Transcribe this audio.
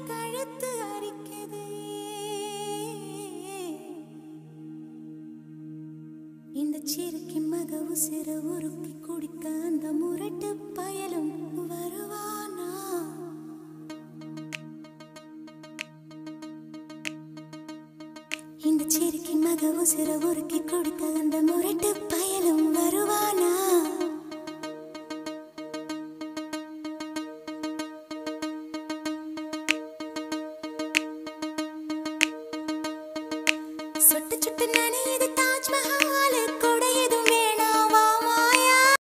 கழுத்து அரிக்குது. இந்த சிறுக்கி மக உசிர உருக்கி குடிக்க அந்த முரட்டு பயலும் வருவானா? இந்த சிறுக்கி மக உசிர உருக்கி குடிக்க அந்த முரட்டு